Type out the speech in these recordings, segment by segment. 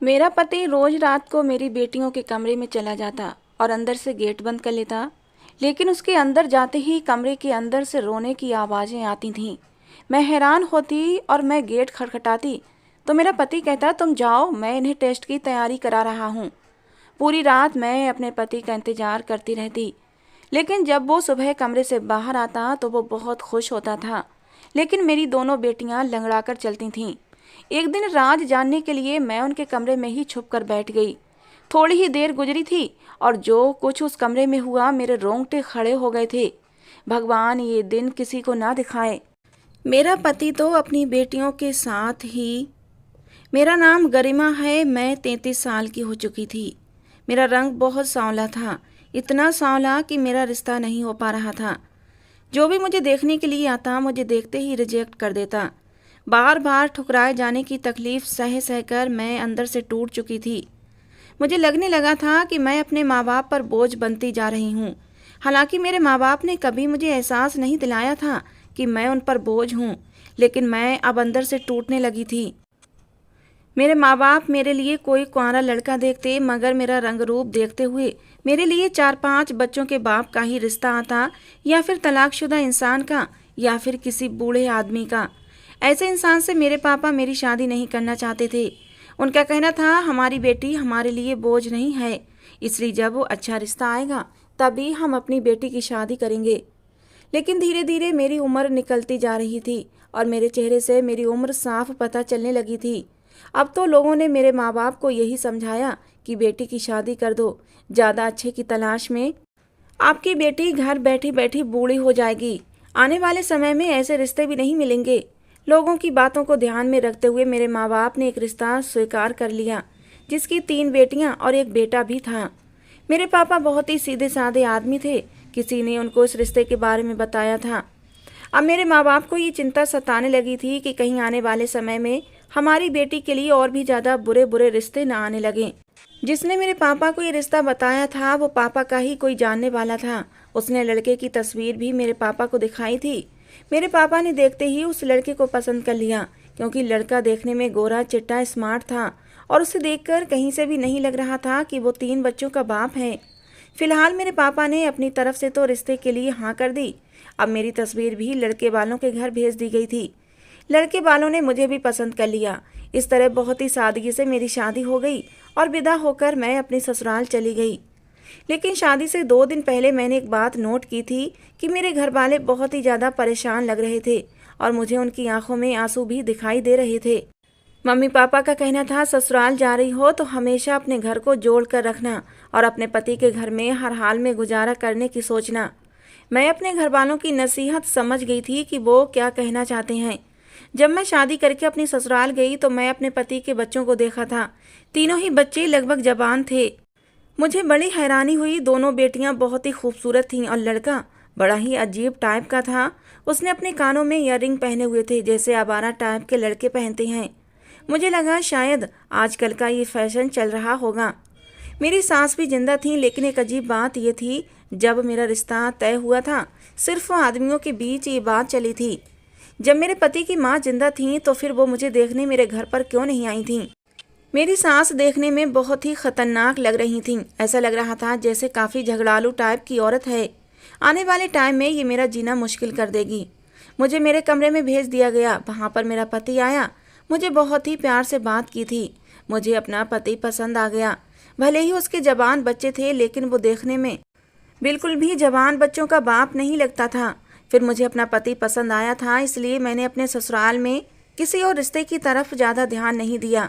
मेरा पति रोज रात को मेरी बेटियों के कमरे में चला जाता और अंदर से गेट बंद कर लेता। लेकिन उसके अंदर जाते ही कमरे के अंदर से रोने की आवाज़ें आती थीं। मैं हैरान होती और मैं गेट खटखटाती तो मेरा पति कहता, तुम जाओ, मैं इन्हें टेस्ट की तैयारी करा रहा हूँ। पूरी रात मैं अपने पति का इंतज़ार करती रहती, लेकिन जब वो सुबह कमरे से बाहर आता तो वो बहुत खुश होता था। लेकिन मेरी दोनों बेटियां लंगड़ाकर चलती थीं। एक दिन राज जानने के लिए मैं उनके कमरे में ही छुप कर बैठ गई। थोड़ी ही देर गुजरी थी और जो कुछ उस कमरे में हुआ, मेरे रोंगटे खड़े हो गए थे। भगवान ये दिन किसी को ना दिखाए। मेरा पति तो अपनी बेटियों के साथ ही। मेरा नाम गरिमा है। मैं 33 साल की हो चुकी थी। मेरा रंग बहुत सांवला था, इतना सांवला कि मेरा रिश्ता नहीं हो पा रहा था। जो भी मुझे देखने के लिए आता मुझे देखते ही रिजेक्ट कर देता। बार बार ठुकराए जाने की तकलीफ सह सहकर मैं अंदर से टूट चुकी थी। मुझे लगने लगा था कि मैं अपने माँ बाप पर बोझ बनती जा रही हूँ। हालांकि मेरे माँ बाप ने कभी मुझे एहसास नहीं दिलाया था कि मैं उन पर बोझ हूँ, लेकिन मैं अब अंदर से टूटने लगी थी। मेरे माँ बाप मेरे लिए कोई कुंवारा लड़का देखते, मगर मेरा रंग रूप देखते हुए मेरे लिए 4-5 बच्चों के बाप का ही रिश्ता आता, या फिर तलाकशुदा इंसान का, या फिर किसी बूढ़े आदमी का। ऐसे इंसान से मेरे पापा मेरी शादी नहीं करना चाहते थे। उनका कहना था, हमारी बेटी हमारे लिए बोझ नहीं है, इसलिए जब वो अच्छा रिश्ता आएगा तभी हम अपनी बेटी की शादी करेंगे। लेकिन धीरे धीरे मेरी उम्र निकलती जा रही थी और मेरे चेहरे से मेरी उम्र साफ पता चलने लगी थी। अब तो लोगों ने मेरे माँ बाप को यही समझाया कि बेटी की शादी कर दो, ज़्यादा अच्छे की तलाश में आपकी बेटी घर बैठी बैठी बूढ़ी हो जाएगी। आने वाले समय में ऐसे रिश्ते भी नहीं मिलेंगे। लोगों की बातों को ध्यान में रखते हुए मेरे माँ बाप ने एक रिश्ता स्वीकार कर लिया, जिसकी 3 बेटियां और एक बेटा भी था। मेरे पापा बहुत ही सीधे साधे आदमी थे। किसी ने उनको इस रिश्ते के बारे में बताया था। अब मेरे माँ बाप को ये चिंता सताने लगी थी कि कहीं आने वाले समय में हमारी बेटी के लिए और भी ज़्यादा बुरे बुरे रिश्ते न आने लगें। जिसने मेरे पापा को ये रिश्ता बताया था वो पापा का ही कोई जानने वाला था। उसने लड़के की तस्वीर भी मेरे पापा को दिखाई थी। मेरे पापा ने देखते ही उस लड़के को पसंद कर लिया, क्योंकि लड़का देखने में गोरा चिट्टा स्मार्ट था और उसे देखकर कहीं से भी नहीं लग रहा था कि वो 3 बच्चों का बाप है। फिलहाल मेरे पापा ने अपनी तरफ से तो रिश्ते के लिए हाँ कर दी। अब मेरी तस्वीर भी लड़के वालों के घर भेज दी गई थी। लड़के वालों ने मुझे भी पसंद कर लिया। इस तरह बहुत ही सादगी से मेरी शादी हो गई और विदा होकर मैं अपनी ससुराल चली गई। लेकिन शादी से 2 दिन पहले मैंने एक बात नोट की थी कि मेरे घर वाले बहुत ही ज़्यादा परेशान लग रहे थे और मुझे उनकी आंखों में आंसू भी दिखाई दे रहे थे। मम्मी पापा का कहना था, ससुराल जा रही हो तो हमेशा अपने घर को जोड़ कर रखना और अपने पति के घर में हर हाल में गुजारा करने की सोचना। मैं अपने घर वालों की नसीहत समझ गई थी कि वो क्या कहना चाहते हैं। जब मैं शादी करके अपनी ससुराल गई तो मैं अपने पति के बच्चों को देखा था। तीनों ही बच्चे लगभग जवान थे। मुझे बड़ी हैरानी हुई। दोनों बेटियां बहुत ही खूबसूरत थीं और लड़का बड़ा ही अजीब टाइप का था। उसने अपने कानों में ईयररिंग पहने हुए थे, जैसे आवारा टाइप के लड़के पहनते हैं। मुझे लगा शायद आजकल का ये फैशन चल रहा होगा। मेरी सास भी जिंदा थी, लेकिन एक अजीब बात ये थी, जब मेरा रिश्ता तय हुआ था सिर्फ आदमियों के बीच ये बात चली थी। जब मेरे पति की माँ जिंदा थी तो फिर वो मुझे देखने मेरे घर पर क्यों नहीं आई थी। मेरी सास देखने में बहुत ही खतरनाक लग रही थी। ऐसा लग रहा था जैसे काफ़ी झगड़ालू टाइप की औरत है। आने वाले टाइम में ये मेरा जीना मुश्किल कर देगी। मुझे मेरे कमरे में भेज दिया गया। वहाँ पर मेरा पति आया। मुझे बहुत ही प्यार से बात की थी। मुझे अपना पति पसंद आ गया। भले ही उसके जवान बच्चे थे, लेकिन वो देखने में बिल्कुल भी जवान बच्चों का बाप नहीं लगता था। फिर मुझे अपना पति पसंद आया था, इसलिए मैंने अपने ससुराल में किसी और रिश्ते की तरफ ज़्यादा ध्यान नहीं दिया।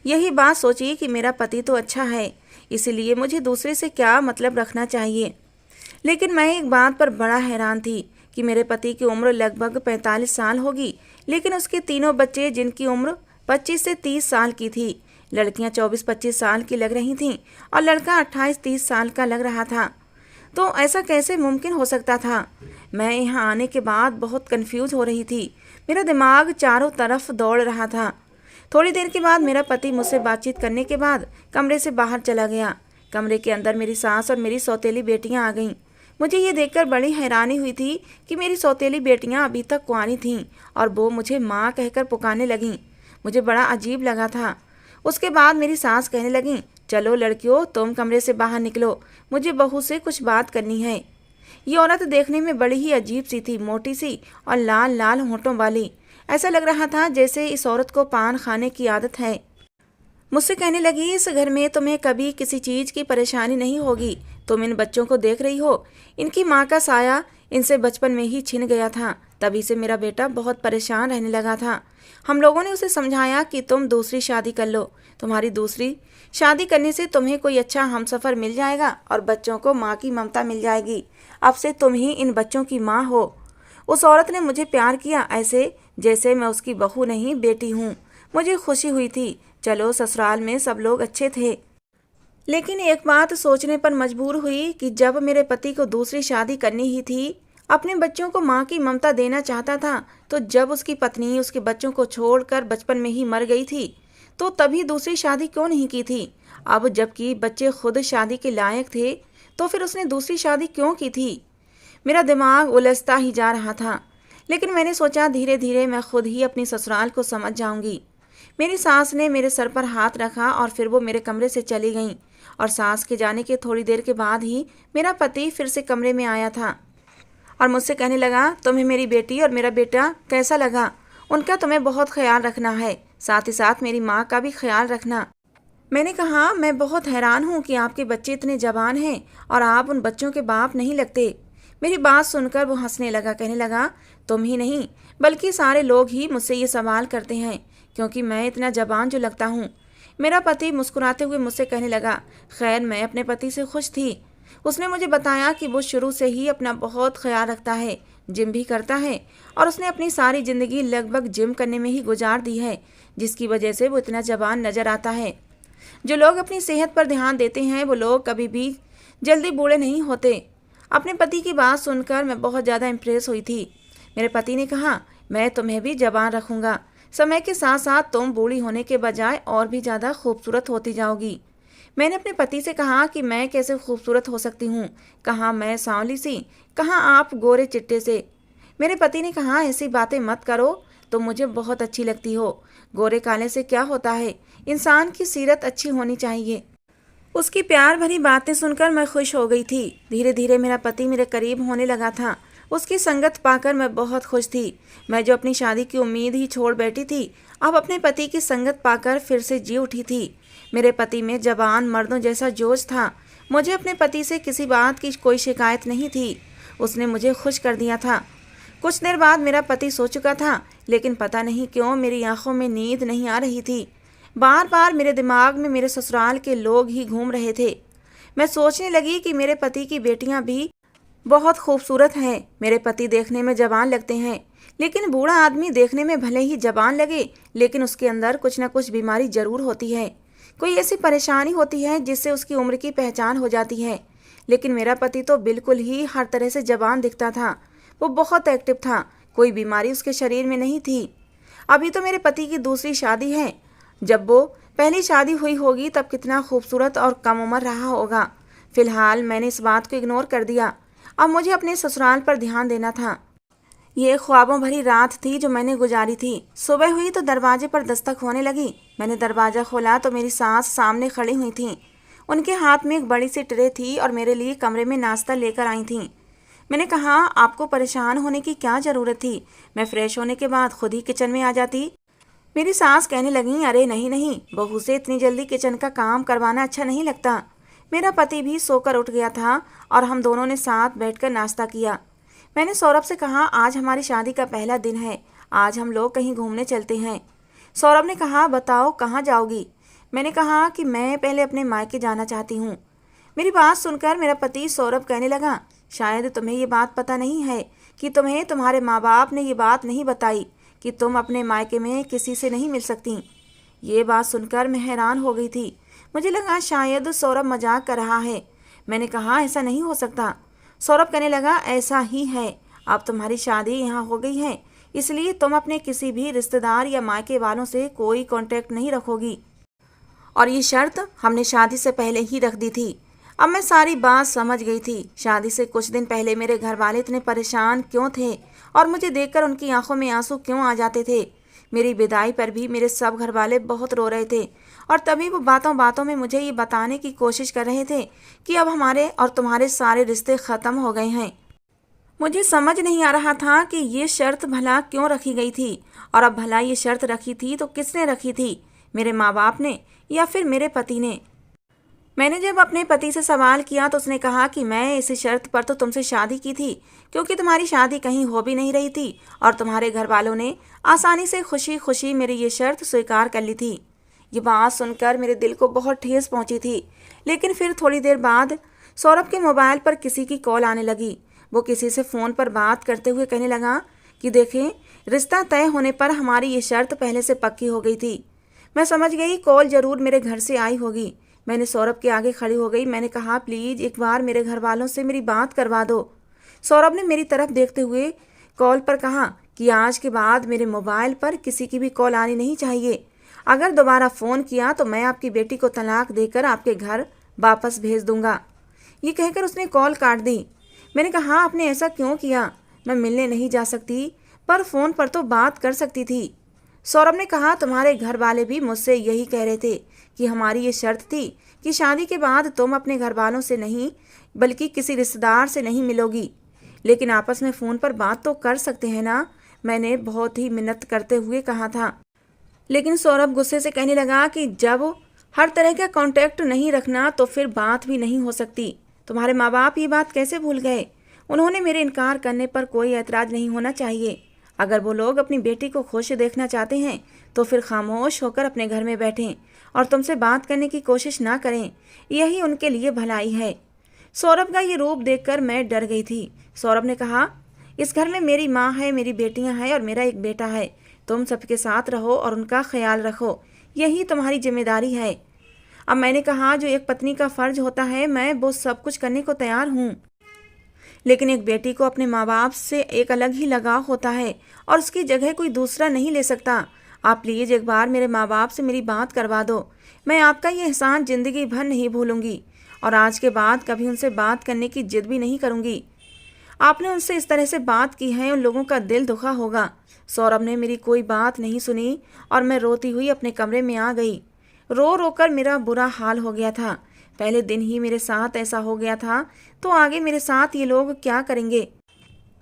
यही बात सोची कि मेरा पति तो अच्छा है, इसीलिए मुझे दूसरे से क्या मतलब रखना चाहिए। लेकिन मैं एक बात पर बड़ा हैरान थी कि मेरे पति की उम्र लगभग 45 साल होगी, लेकिन उसके तीनों बच्चे जिनकी उम्र 25 से 30 साल की थी। लड़कियां 24-25 साल की लग रही थीं और लड़का 28-30 साल का लग रहा था। तो ऐसा कैसे मुमकिन हो सकता था? मैं यहाँ आने के बाद बहुत कंफ्यूज हो रही थी। मेरा दिमाग चारों तरफ दौड़ रहा था। थोड़ी देर के बाद मेरा पति मुझसे बातचीत करने के बाद कमरे से बाहर चला गया। कमरे के अंदर मेरी सास और मेरी सौतेली बेटियां आ गईं। मुझे ये देखकर बड़ी हैरानी हुई थी कि मेरी सौतेली बेटियां अभी तक कुंवारी थीं और वो मुझे माँ कहकर पुकारने लगीं। मुझे बड़ा अजीब लगा था। उसके बाद मेरी सास कहने लगी, चलो लड़कियों तुम कमरे से बाहर निकलो, मुझे बहू से कुछ बात करनी है। ये औरत देखने में बड़ी ही अजीब सी थी, मोटी सी और लाल लाल होंठों वाली। ऐसा लग रहा था जैसे इस औरत को पान खाने की आदत है। मुझसे कहने लगी, इस घर में तुम्हें कभी किसी चीज़ की परेशानी नहीं होगी। तुम इन बच्चों को देख रही हो, इनकी माँ का साया इनसे बचपन में ही छिन गया था। तभी से मेरा बेटा बहुत परेशान रहने लगा था। हम लोगों ने उसे समझाया कि तुम दूसरी शादी कर लो, तुम्हारी दूसरी शादी करने से तुम्हें कोई अच्छा हमसफ़र मिल जाएगा और बच्चों को माँ की ममता मिल जाएगी। अब से तुम ही इन बच्चों की माँ हो। उस औरत ने मुझे प्यार किया, ऐसे जैसे मैं उसकी बहू नहीं बेटी हूँ। मुझे खुशी हुई थी। चलो ससुराल में सब लोग अच्छे थे, लेकिन एक बात सोचने पर मजबूर हुई कि जब मेरे पति को दूसरी शादी करनी ही थी, अपने बच्चों को माँ की ममता देना चाहता था, तो जब उसकी पत्नी उसके बच्चों को छोड़कर बचपन में ही मर गई थी, तो तभी दूसरी शादी क्यों नहीं की थी। अब जबकि बच्चे खुद शादी के लायक थे, तो फिर उसने दूसरी शादी क्यों की थी। मेरा दिमाग उलझता ही जा रहा था, लेकिन मैंने सोचा धीरे धीरे मैं खुद ही अपनी ससुराल को समझ जाऊंगी। मेरी सास ने मेरे सर पर हाथ रखा और फिर वो मेरे कमरे से चली गईं। और सास के जाने के थोड़ी देर के बाद ही मेरा पति फिर से कमरे में आया था और मुझसे कहने लगा, तुम्हें मेरी बेटी और मेरा बेटा कैसा लगा? उनका तुम्हें बहुत ख्याल रखना है, साथ ही साथ मेरी माँ का भी ख्याल रखना। मैंने कहा, मैं बहुत हैरान हूँ कि आपके बच्चे इतने जवान हैं और आप उन बच्चों के बाप नहीं लगते। मेरी बात सुनकर वो हंसने लगा, कहने लगा, तुम ही नहीं बल्कि सारे लोग ही मुझसे ये सवाल करते हैं क्योंकि मैं इतना जवान जो लगता हूँ। मेरा पति मुस्कुराते हुए मुझसे कहने लगा, खैर मैं अपने पति से खुश थी। उसने मुझे बताया कि वो शुरू से ही अपना बहुत ख्याल रखता है, जिम भी करता है और उसने अपनी सारी ज़िंदगी लगभग जिम करने में ही गुजार दी है, जिसकी वजह से वो इतना जवान नज़र आता है। जो लोग अपनी सेहत पर ध्यान देते हैं वो लोग कभी भी जल्दी बूढ़े नहीं होते। अपने पति की बात सुनकर मैं बहुत ज़्यादा इम्प्रेस हुई थी। मेरे पति ने कहा, मैं तुम्हें भी जवान रखूँगा, समय के साथ साथ तुम बूढ़ी होने के बजाय और भी ज़्यादा खूबसूरत होती जाओगी। मैंने अपने पति से कहा कि मैं कैसे खूबसूरत हो सकती हूँ, कहाँ मैं सांवली सी, कहाँ आप गोरे चिट्टे से। मेरे पति ने कहा, ऐसी बातें मत करो, तुम मुझे बहुत अच्छी लगती हो। गोरे काले से क्या होता है, इंसान की सीरत अच्छी होनी चाहिए। उसकी प्यार भरी बातें सुनकर मैं खुश हो गई थी। धीरे धीरे मेरा पति मेरे करीब होने लगा था। उसकी संगत पाकर मैं बहुत खुश थी। मैं जो अपनी शादी की उम्मीद ही छोड़ बैठी थी, अब अपने पति की संगत पाकर फिर से जी उठी थी। मेरे पति में जवान मर्दों जैसा जोश था। मुझे अपने पति से किसी बात की कोई शिकायत नहीं थी। उसने मुझे खुश कर दिया था। कुछ देर बाद मेरा पति सो चुका था, लेकिन पता नहीं क्यों मेरी आंखों में नींद नहीं आ रही थी। बार बार मेरे दिमाग में मेरे ससुराल के लोग ही घूम रहे थे। मैं सोचने लगी कि मेरे पति की बेटियां भी बहुत खूबसूरत हैं। मेरे पति देखने में जवान लगते हैं, लेकिन बूढ़ा आदमी देखने में भले ही जवान लगे, लेकिन उसके अंदर कुछ न कुछ बीमारी जरूर होती है। कोई ऐसी परेशानी होती है जिससे उसकी उम्र की पहचान हो जाती है। लेकिन मेरा पति तो बिल्कुल ही हर तरह से जवान दिखता था। वो बहुत एक्टिव था, कोई बीमारी उसके शरीर में नहीं थी। अभी तो मेरे पति की दूसरी शादी है। जब वो पहली शादी हुई होगी तब कितना खूबसूरत और कम उम्र रहा होगा। फिलहाल मैंने इस बात को इग्नोर कर दिया। अब मुझे अपने ससुराल पर ध्यान देना था। ये ख्वाबों भरी रात थी जो मैंने गुजारी थी। सुबह हुई तो दरवाजे पर दस्तक होने लगी। मैंने दरवाज़ा खोला तो मेरी सास सामने खड़ी हुई थीं। उनके हाथ में एक बड़ी सी ट्रे थी और मेरे लिए कमरे में नाश्ता लेकर आई थीं। मैंने कहा, आपको परेशान होने की क्या ज़रूरत थी, मैं फ्रेश होने के बाद खुद ही किचन में आ जाती। मेरी सास कहने लगी, अरे नहीं नहीं, बहू से इतनी जल्दी किचन का काम करवाना अच्छा नहीं लगता। मेरा पति भी सोकर उठ गया था और हम दोनों ने साथ बैठकर नाश्ता किया। मैंने सौरभ से कहा, आज हमारी शादी का पहला दिन है, आज हम लोग कहीं घूमने चलते हैं। सौरभ ने कहा, बताओ कहाँ जाओगी? मैंने कहा कि मैं पहले अपने मायके जाना चाहती हूँ। मेरी बात सुनकर मेरा पति सौरभ कहने लगा, शायद तुम्हें ये बात पता नहीं है कि तुम्हें तुम्हारे माँ बाप ने ये बात नहीं बताई कि तुम अपने मायके में किसी से नहीं मिल सकती। ये बात सुनकर मैं हैरान हो गई थी। मुझे लगा शायद सौरभ मजाक कर रहा है। मैंने कहा, ऐसा नहीं हो सकता। सौरभ कहने लगा, ऐसा ही है, अब तुम्हारी शादी यहाँ हो गई है, इसलिए तुम अपने किसी भी रिश्तेदार या मायके वालों से कोई कांटेक्ट नहीं रखोगी। और ये शर्त हमने शादी से पहले ही रख दी थी। अब मैं सारी बात समझ गई थी। शादी से कुछ दिन पहले मेरे घर वाले इतने परेशान क्यों थे और मुझे देखकर उनकी आंखों में आंसू क्यों आ जाते थे। मेरी विदाई पर भी मेरे सब घर वाले बहुत रो रहे थे और तभी वो बातों बातों में मुझे ये बताने की कोशिश कर रहे थे कि अब हमारे और तुम्हारे सारे रिश्ते ख़त्म हो गए हैं। मुझे समझ नहीं आ रहा था कि ये शर्त भला क्यों रखी गई थी, और अब भला ये शर्त रखी थी तो किसने रखी थी, मेरे माँ बाप ने या फिर मेरे पति ने। मैंने जब अपने पति से सवाल किया तो उसने कहा कि मैं इसी शर्त पर तो तुमसे शादी की थी क्योंकि तुम्हारी शादी कहीं हो भी नहीं रही थी और तुम्हारे घर वालों ने आसानी से खुशी खुशी मेरी ये शर्त स्वीकार कर ली थी। ये बात सुनकर मेरे दिल को बहुत ठेस पहुंची थी। लेकिन फिर थोड़ी देर बाद सौरभ के मोबाइल पर किसी की कॉल आने लगी। वो किसी से फ़ोन पर बात करते हुए कहने लगा कि देखें, रिश्ता तय होने पर हमारी ये शर्त पहले से पक्की हो गई थी। मैं समझ गई कॉल ज़रूर मेरे घर से आई होगी। मैंने सौरभ के आगे खड़ी हो गई। मैंने कहा, प्लीज़ एक बार मेरे घर वालों से मेरी बात करवा दो। सौरभ ने मेरी तरफ देखते हुए कॉल पर कहा कि आज के बाद मेरे मोबाइल पर किसी की भी कॉल आनी नहीं चाहिए। अगर दोबारा फ़ोन किया तो मैं आपकी बेटी को तलाक देकर आपके घर वापस भेज दूंगा। ये कहकर उसने कॉल काट दी। मैंने कहा, आपने ऐसा क्यों किया? मैं मिलने नहीं जा सकती पर फ़ोन पर तो बात कर सकती थी। सौरभ ने कहा, तुम्हारे घर वाले भी मुझसे यही कह रहे थे कि हमारी ये शर्त थी कि शादी के बाद तुम अपने घर वालों से नहीं बल्कि किसी रिश्तेदार से नहीं मिलोगी, लेकिन आपस में फ़ोन पर बात तो कर सकते हैं ना। मैंने बहुत ही मिन्नत करते हुए कहा था। लेकिन सौरभ गुस्से से कहने लगा कि जब हर तरह का कांटेक्ट नहीं रखना तो फिर बात भी नहीं हो सकती। तुम्हारे माँ बाप ये बात कैसे भूल गए? उन्होंने मेरे इनकार करने पर कोई ऐतराज़ नहीं होना चाहिए। अगर वो लोग अपनी बेटी को खुश देखना चाहते हैं तो फिर खामोश होकर अपने घर में बैठें और तुमसे बात करने की कोशिश ना करें। यही उनके लिए भलाई है। सौरभ का ये रूप देखकर मैं डर गई थी। सौरभ ने कहा, इस घर में मेरी माँ है, मेरी बेटियाँ हैं और मेरा एक बेटा है। तुम सबके साथ रहो और उनका ख्याल रखो, यही तुम्हारी जिम्मेदारी है। अब मैंने कहा, जो एक पत्नी का फ़र्ज होता है मैं वो सब कुछ करने को तैयार हूँ, लेकिन एक बेटी को अपने माँ बाप से एक अलग ही लगाव होता है और उसकी जगह कोई दूसरा नहीं ले सकता। आप प्लीज़ एक बार मेरे माँ बाप से मेरी बात करवा दो। मैं आपका ये एहसान ज़िंदगी भर नहीं भूलूंगी और आज के बाद कभी उनसे बात करने की जिद भी नहीं करूँगी। आपने उनसे इस तरह से बात की है, उन लोगों का दिल दुखा होगा। सौरभ ने मेरी कोई बात नहीं सुनी और मैं रोती हुई अपने कमरे में आ गई। रो रो कर मेरा बुरा हाल हो गया था। पहले दिन ही मेरे साथ ऐसा हो गया था तो आगे मेरे साथ ये लोग क्या करेंगे।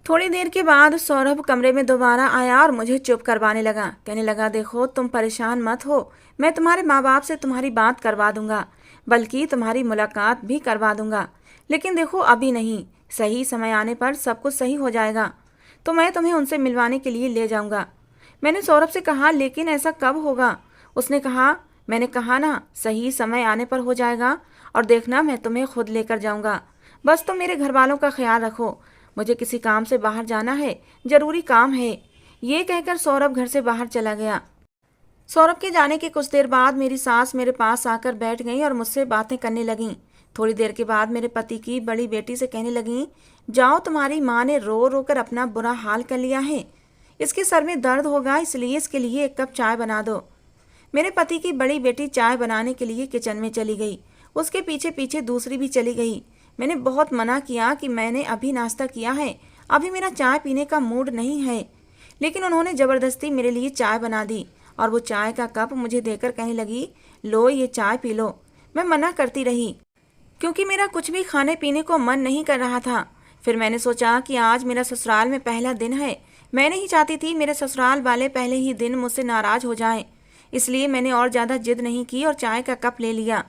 थोड़ी देर के बाद सौरभ कमरे में दोबारा आया और मुझे चुप करवाने लगा। कहने लगा, देखो तुम परेशान मत हो, मैं तुम्हारे माँ बाप से तुम्हारी बात करवा दूंगा, बल्कि तुम्हारी मुलाकात भी करवा दूंगा। लेकिन देखो अभी नहीं, सही समय आने पर सब कुछ सही हो जाएगा तो मैं तुम्हें उनसे मिलवाने के लिए ले जाऊंगा। मैंने सौरभ से कहा, लेकिन ऐसा कब होगा? उसने कहा, मैंने कहा ना, सही समय आने पर हो जाएगा और देखना मैं तुम्हें खुद लेकर जाऊंगा। बस तुम मेरे घर वालों का ख्याल रखो। मुझे किसी काम से बाहर जाना है, जरूरी काम है। ये कहकर सौरभ घर से बाहर चला गया। सौरभ के जाने के कुछ देर बाद मेरी सास मेरे पास आकर बैठ गई और मुझसे बातें करने लगीं। थोड़ी देर के बाद मेरे पति की बड़ी बेटी से कहने लगीं, जाओ तुम्हारी माँ ने रो रो कर अपना बुरा हाल कर लिया है, इसके सर में दर्द होगा, इसलिए इसके लिए एक कप चाय बना दो। मेरे पति की बड़ी बेटी चाय बनाने के लिए किचन में चली गई। उसके पीछे पीछे दूसरी भी चली गई। मैंने बहुत मना किया कि मैंने अभी नाश्ता किया है, अभी मेरा चाय पीने का मूड नहीं है, लेकिन उन्होंने ज़बरदस्ती मेरे लिए चाय बना दी और वो चाय का कप मुझे देकर कहने लगी, लो ये चाय पी लो। मैं मना करती रही क्योंकि मेरा कुछ भी खाने पीने को मन नहीं कर रहा था। फिर मैंने सोचा कि आज मेरा ससुराल में पहला दिन है। मैं नहीं चाहती थी मेरे ससुराल वाले पहले ही दिन मुझसे नाराज़ हो जाएं, इसलिए मैंने और ज़्यादा जिद नहीं की और चाय का कप ले लिया।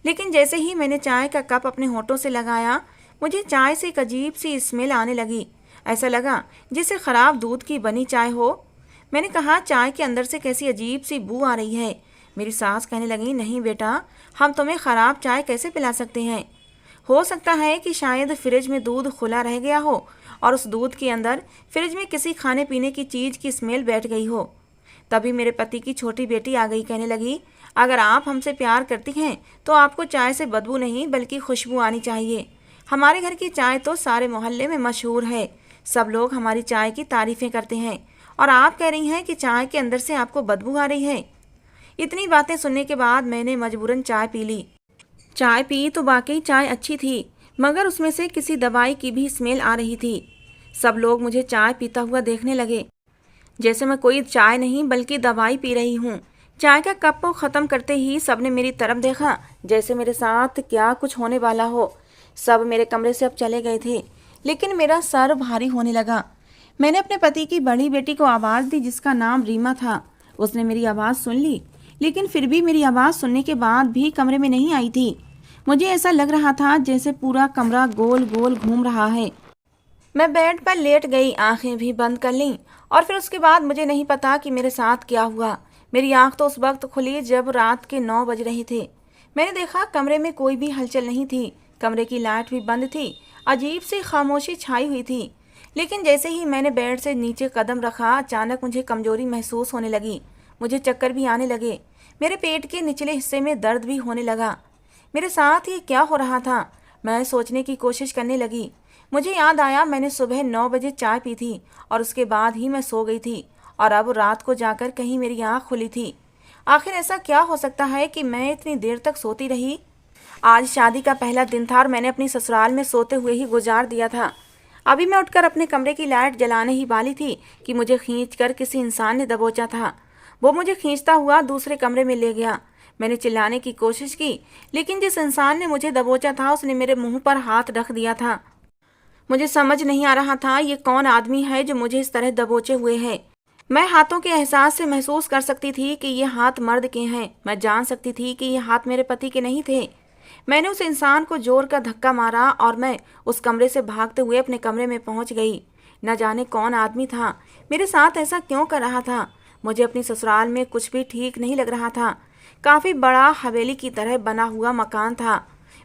लेकिन जैसे ही मैंने चाय का कप अपने होठों से लगाया, मुझे चाय से एक अजीब सी स्मेल आने लगी। ऐसा लगा जैसे ख़राब दूध की बनी चाय हो। मैंने कहा, चाय के अंदर से कैसी अजीब सी बू आ रही है। मेरी सास कहने लगी, नहीं बेटा, हम तुम्हें ख़राब चाय कैसे पिला सकते हैं। हो सकता है कि शायद फ्रिज में दूध खुला रह गया हो और उस दूध के अंदर फ्रिज में किसी खाने पीने की चीज़ की स्मेल बैठ गई हो। तभी मेरे पति की छोटी बेटी आ गई। कहने लगी, अगर आप हमसे प्यार करती हैं तो आपको चाय से बदबू नहीं बल्कि खुशबू आनी चाहिए। हमारे घर की चाय तो सारे मोहल्ले में मशहूर है, सब लोग हमारी चाय की तारीफ़ें करते हैं और आप कह रही हैं कि चाय के अंदर से आपको बदबू आ रही है। इतनी बातें सुनने के बाद मैंने मजबूरन चाय पी ली। चाय पी तो वाकई चाय अच्छी थी, मगर उसमें से किसी दवाई की भी स्मेल आ रही थी। सब लोग मुझे चाय पीता हुआ देखने लगे। जैसे मैं कोई चाय नहीं बल्कि दवाई पी रही हूँ। चाय का कप को ख़त्म करते ही सबने मेरी तरफ देखा, जैसे मेरे साथ क्या कुछ होने वाला हो। सब मेरे कमरे से अब चले गए थे, लेकिन मेरा सर भारी होने लगा। मैंने अपने पति की बड़ी बेटी को आवाज़ दी, जिसका नाम रीमा था। उसने मेरी आवाज़ सुन ली, लेकिन फिर भी मेरी आवाज़ सुनने के बाद भी कमरे में नहीं आई थी। मुझे ऐसा लग रहा था जैसे पूरा कमरा गोल गोल घूम रहा है। मैं बेड पर लेट गई, आंखें भी बंद कर लीं, और फिर उसके बाद मुझे नहीं पता कि मेरे साथ क्या हुआ। मेरी आंख तो उस वक्त खुली जब रात के 9 बज रहे थे। मैंने देखा कमरे में कोई भी हलचल नहीं थी, कमरे की लाइट भी बंद थी, अजीब सी खामोशी छाई हुई थी। लेकिन जैसे ही मैंने बेड से नीचे कदम रखा, अचानक मुझे कमजोरी महसूस होने लगी। मुझे चक्कर भी आने लगे। मेरे पेट के निचले हिस्से में दर्द भी होने लगा। मेरे साथ ये क्या हो रहा था? मैं सोचने की कोशिश करने लगी। मुझे याद आया मैंने सुबह 9 बजे चाय पी थी और उसके बाद ही मैं सो गई थी, और अब रात को जाकर कहीं मेरी आँख खुली थी। आखिर ऐसा क्या हो सकता है कि मैं इतनी देर तक सोती रही? आज शादी का पहला दिन था और मैंने अपनी ससुराल में सोते हुए ही गुजार दिया था। अभी मैं उठकर अपने कमरे की लाइट जलाने ही वाली थी कि मुझे खींचकर किसी इंसान ने दबोचा था। वो मुझे खींचता हुआ दूसरे कमरे में ले गया। मैंने चिल्लाने की कोशिश की, लेकिन जिस इंसान ने मुझे दबोचा था उसने मेरे मुंह पर हाथ रख दिया था। मुझे समझ नहीं आ रहा था ये कौन आदमी है जो मुझे इस तरह दबोचे हुए है। मैं हाथों के एहसास से महसूस कर सकती थी कि ये हाथ मर्द के हैं। मैं जान सकती थी कि ये हाथ मेरे पति के नहीं थे। मैंने उस इंसान को जोर का धक्का मारा और मैं उस कमरे से भागते हुए अपने कमरे में पहुंच गई। न जाने कौन आदमी था, मेरे साथ ऐसा क्यों कर रहा था। मुझे अपनी ससुराल में कुछ भी ठीक नहीं लग रहा था। काफ़ी बड़ा हवेली की तरह बना हुआ मकान था।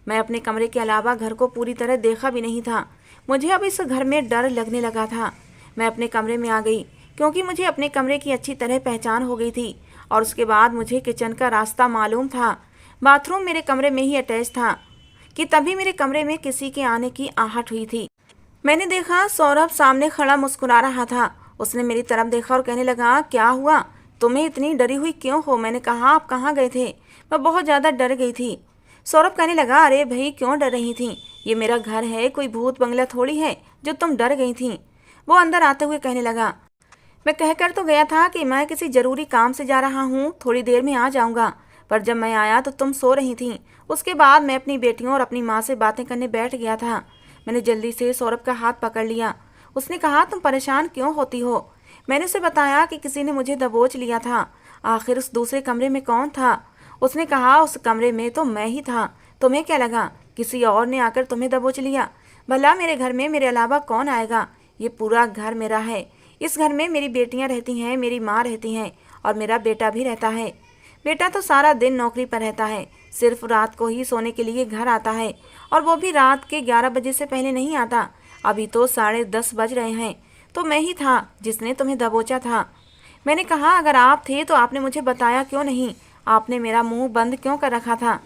मैं अपने कमरे के अलावा घर को पूरी तरह देखा भी नहीं था। मुझे अब इस घर में डर लगने लगा था। मैं अपने कमरे में आ गई, क्योंकि मुझे अपने कमरे की अच्छी तरह पहचान हो गई थी, और उसके बाद मुझे किचन का रास्ता मालूम था। बाथरूम मेरे कमरे में ही अटैच था कि तभी मेरे कमरे में किसी के आने की आहट हुई थी। मैंने देखा सौरभ सामने खड़ा मुस्कुरा रहा था। उसने मेरी तरफ देखा और कहने लगा, क्या हुआ, तुम्हें इतनी डरी हुई क्यों हो? मैंने कहा, आप कहाँ गए थे? मैं बहुत ज़्यादा डर गई थी। सौरभ कहने लगा, अरे भाई क्यों डर रही थी? ये मेरा घर है, कोई भूत बंगला थोड़ी है जो तुम डर गई थी। वो अंदर आते हुए कहने लगा, मैं कहकर तो गया था कि मैं किसी जरूरी काम से जा रहा हूँ, थोड़ी देर में आ जाऊँगा, पर जब मैं आया तो तुम सो रही थी। उसके बाद मैं अपनी बेटियों और अपनी माँ से बातें करने बैठ गया था। मैंने जल्दी से सौरभ का हाथ पकड़ लिया। उसने कहा, तुम परेशान क्यों होती हो? मैंने उसे बताया कि किसी ने मुझे दबोच लिया था। आखिर उस दूसरे कमरे में कौन था? उसने कहा, उस कमरे में तो मैं ही था। तुम्हें क्या लगा किसी और ने आकर तुम्हें दबोच लिया? भला मेरे घर में मेरे अलावा कौन आएगा? ये पूरा घर मेरा है। इस घर में मेरी बेटियां रहती हैं, मेरी माँ रहती हैं, और मेरा बेटा भी रहता है। बेटा तो सारा दिन नौकरी पर रहता है, सिर्फ रात को ही सोने के लिए घर आता है, और वो भी रात के 11 बजे से पहले नहीं आता। अभी तो 10:30 बज रहे हैं। तो मैं ही था जिसने तुम्हें दबोचा था। मैंने कहा, अगर आप थे तो आपने मुझे बताया क्यों नहीं? आपने मेरा मुंह बंद क्यों कर रखा था?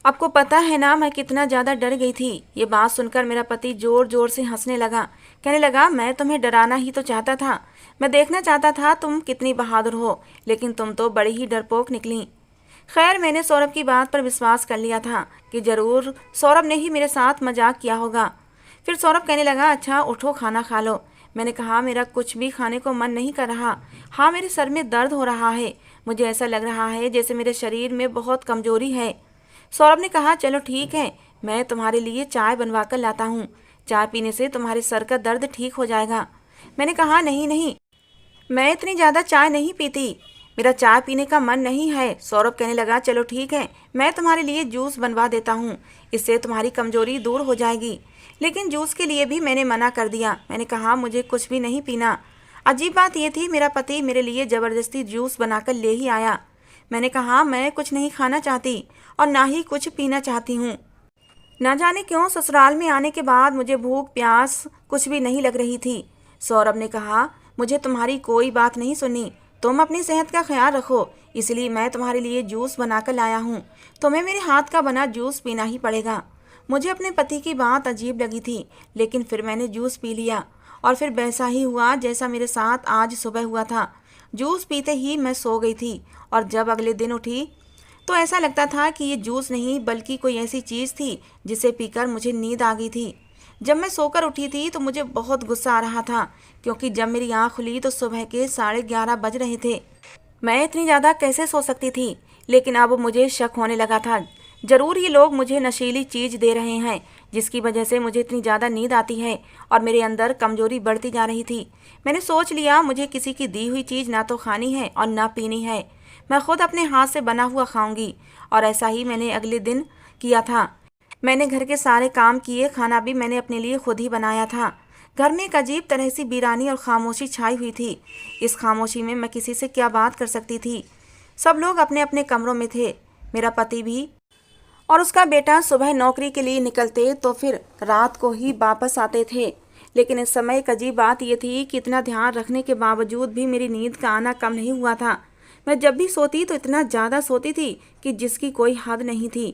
आपको पता है ना मैं कितना ज़्यादा डर गई थी। ये बात सुनकर मेरा पति जोर जोर से हंसने लगा। कहने लगा, मैं तुम्हें डराना ही तो चाहता था। मैं देखना चाहता था तुम कितनी बहादुर हो, लेकिन तुम तो बड़ी ही डरपोक निकली। खैर, मैंने सौरभ की बात पर विश्वास कर लिया था कि ज़रूर सौरभ ने ही मेरे साथ मजाक किया होगा। फिर सौरभ कहने लगा, अच्छा उठो, खाना खा लो। मैंने कहा, मेरा कुछ भी खाने को मन नहीं कर रहा। हाँ, मेरे सर में दर्द हो रहा है। मुझे ऐसा लग रहा है जैसे मेरे शरीर में बहुत कमजोरी है। सौरभ ने कहा, चलो ठीक है, मैं तुम्हारे लिए चाय बनवा कर लाता हूँ। चाय पीने से तुम्हारे सर का दर्द ठीक हो जाएगा। मैंने कहा, नहीं नहीं, मैं इतनी ज़्यादा चाय नहीं पीती, मेरा चाय पीने का मन नहीं है। सौरभ कहने लगा, चलो ठीक है, मैं तुम्हारे लिए जूस बनवा देता हूँ, इससे तुम्हारी कमजोरी दूर हो जाएगी। लेकिन जूस के लिए भी मैंने मना कर दिया। मैंने कहा, मुझे कुछ भी नहीं पीना। अजीब बात यह थी, मेरा पति मेरे लिए ज़बरदस्ती जूस बनाकर ले ही आया। मैंने कहा, मैं कुछ नहीं खाना चाहती और ना ही कुछ पीना चाहती हूँ। ना जाने क्यों ससुराल में आने के बाद मुझे भूख प्यास कुछ भी नहीं लग रही थी। सौरभ ने कहा, मुझे तुम्हारी कोई बात नहीं सुनी, तुम अपनी सेहत का ख्याल रखो, इसलिए मैं तुम्हारे लिए जूस बनाकर लाया हूँ। तुम्हें मेरे हाथ का बना जूस पीना ही पड़ेगा। मुझे अपने पति की बात अजीब लगी थी, लेकिन फिर मैंने जूस पी लिया, और फिर वैसा ही हुआ जैसा मेरे साथ आज सुबह हुआ था। जूस पीते ही मैं सो गई थी, और जब अगले दिन उठी तो ऐसा लगता था कि ये जूस नहीं बल्कि कोई ऐसी चीज़ थी जिसे पीकर मुझे नींद आ गई थी। जब मैं सोकर उठी थी तो मुझे बहुत गुस्सा आ रहा था, क्योंकि जब मेरी आँख खुली तो सुबह के 11:30 बज रहे थे। मैं इतनी ज़्यादा कैसे सो सकती थी? लेकिन अब मुझे शक होने लगा था। ज़रूर ये लोग मुझे नशीली चीज़ दे रहे हैं, जिसकी वजह से मुझे इतनी ज़्यादा नींद आती है और मेरे अंदर कमज़ोरी बढ़ती जा रही थी। मैंने सोच लिया मुझे किसी की दी हुई चीज़ ना तो खानी है और ना पीनी है। मैं खुद अपने हाथ से बना हुआ खाऊंगी। और ऐसा ही मैंने अगले दिन किया था। मैंने घर के सारे काम किए, खाना भी मैंने अपने लिए खुद ही बनाया था। घर में एक अजीब तरह से वीरानी और खामोशी छाई हुई थी। इस खामोशी में मैं किसी से क्या बात कर सकती थी? सब लोग अपने अपने कमरों में थे। मेरा पति भी और उसका बेटा सुबह नौकरी के लिए निकलते तो फिर रात को ही वापस आते थे। लेकिन इस समय एक अजीब बात यह थी कि इतना ध्यान रखने के बावजूद भी मेरी नींद का आना कम नहीं हुआ था। मैं जब भी सोती तो इतना ज़्यादा सोती थी कि जिसकी कोई हद नहीं थी।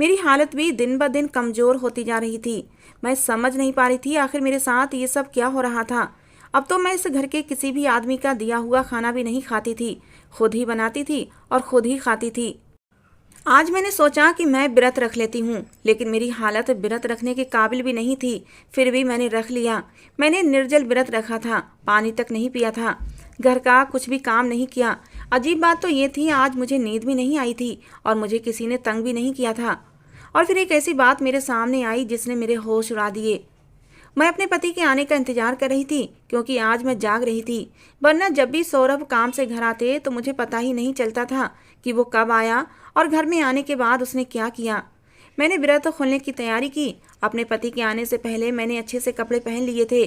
मेरी हालत भी दिन ब दिन कमज़ोर होती जा रही थी। मैं समझ नहीं पा रही थी आखिर मेरे साथ ये सब क्या हो रहा था। अब तो मैं इस घर के किसी भी आदमी का दिया हुआ खाना भी नहीं खाती थी, खुद ही बनाती थी और खुद ही खाती थी। आज मैंने सोचा कि मैं व्रत रख लेती हूँ, लेकिन मेरी हालत व्रत रखने के काबिल भी नहीं थी। फिर भी मैंने रख लिया। मैंने निर्जल व्रत रखा था, पानी तक नहीं पिया था, घर का कुछ भी काम नहीं किया। अजीब बात तो ये थी, आज मुझे नींद भी नहीं आई थी और मुझे किसी ने तंग भी नहीं किया था। और फिर एक ऐसी बात मेरे सामने आई जिसने मेरे होश उड़ा दिए। मैं अपने पति के आने का इंतजार कर रही थी, क्योंकि आज मैं जाग रही थी। वरना जब भी सौरभ काम से घर आते तो मुझे पता ही नहीं चलता था कि वो कब आया और घर में आने के बाद उसने क्या किया। मैंने व्रत खोलने की तैयारी की। अपने पति के आने से पहले मैंने अच्छे से कपड़े पहन लिए थे।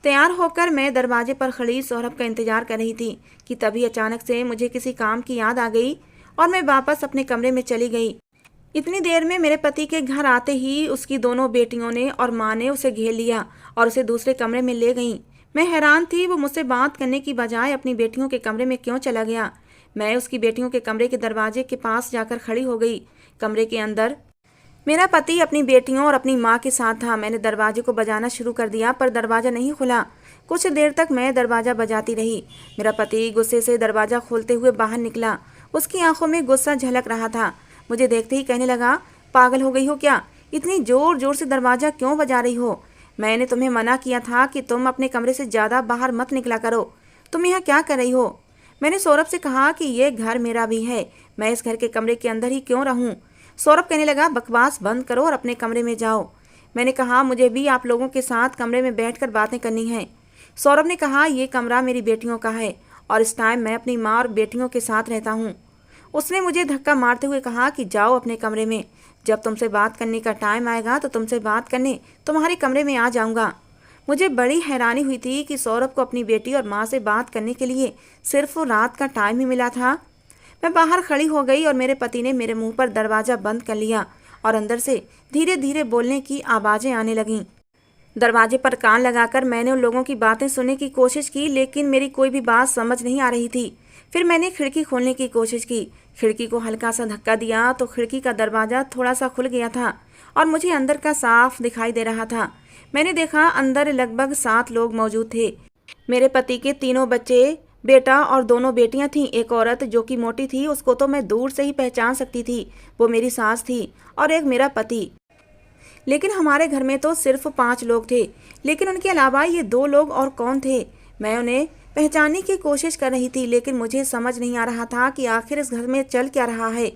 तैयार होकर मैं दरवाजे पर खड़ी सौरभ का इंतजार कर रही थी कि तभी अचानक से मुझे किसी काम की याद आ गई और मैं वापस अपने कमरे में चली गई। इतनी देर में मेरे पति के घर आते ही उसकी दोनों बेटियों ने और माँ ने उसे घेर लिया और उसे दूसरे कमरे में ले गईं। मैं हैरान थी, वो मुझसे बात करने की बजाय अपनी बेटियों के कमरे में क्यों चला गया। मैं उसकी बेटियों के कमरे के दरवाजे के पास जाकर खड़ी हो गई। कमरे के अंदर मेरा पति अपनी बेटियों और अपनी माँ के साथ था। मैंने दरवाजे को बजाना शुरू कर दिया, पर दरवाज़ा नहीं खुला। कुछ देर तक मैं दरवाज़ा बजाती रही। मेरा पति गुस्से से दरवाज़ा खोलते हुए बाहर निकला। उसकी आंखों में गुस्सा झलक रहा था। मुझे देखते ही कहने लगा, पागल हो गई हो क्या? इतनी ज़ोर ज़ोर से दरवाज़ा क्यों बजा रही हो? मैंने तुम्हें मना किया था कि तुम अपने कमरे से ज़्यादा बाहर मत निकला करो। तुम यहाँ क्या कर रही हो? मैंने सौरभ से कहा कि ये घर मेरा भी है, मैं इस घर के कमरे के अंदर ही क्यों रहूं? सौरभ कहने लगा, बकवास बंद करो और अपने कमरे में जाओ। मैंने कहा, मुझे भी आप लोगों के साथ कमरे में बैठकर बातें करनी हैं। सौरभ ने कहा, ये कमरा मेरी बेटियों का है और इस टाइम मैं अपनी माँ और बेटियों के साथ रहता हूँ। उसने मुझे धक्का मारते हुए कहा कि जाओ अपने कमरे में, जब तुमसे बात करने का टाइम आएगा तो तुमसे बात करने तुम्हारे कमरे में आ जाऊँगा। मुझे बड़ी हैरानी हुई थी कि सौरभ को अपनी बेटी और माँ से बात करने के लिए सिर्फ रात का टाइम ही मिला था। मैं बाहर खड़ी हो गई और मेरे पति ने मेरे मुंह पर दरवाज़ा बंद कर लिया और अंदर से धीरे धीरे बोलने की आवाज़ें आने लगीं। दरवाजे पर कान लगाकर मैंने उन लोगों की बातें सुनने की कोशिश की, लेकिन मेरी कोई भी बात समझ नहीं आ रही थी। फिर मैंने खिड़की खोलने की कोशिश की। खिड़की को हल्का सा धक्का दिया तो खिड़की का दरवाज़ा थोड़ा सा खुल गया था और मुझे अंदर का साफ दिखाई दे रहा था। मैंने देखा अंदर लगभग 7 लोग मौजूद थे। मेरे पति के 3 बच्चे, बेटा और 2 बेटियां थीं। एक औरत जो कि मोटी थी, उसको तो मैं दूर से ही पहचान सकती थी, वो मेरी सास थी, और एक मेरा पति। लेकिन हमारे घर में तो सिर्फ 5 लोग थे, लेकिन उनके अलावा ये 2 लोग और कौन थे? मैं उन्हें पहचानने की कोशिश कर रही थी, लेकिन मुझे समझ नहीं आ रहा था कि आखिर इस घर में चल क्या रहा है।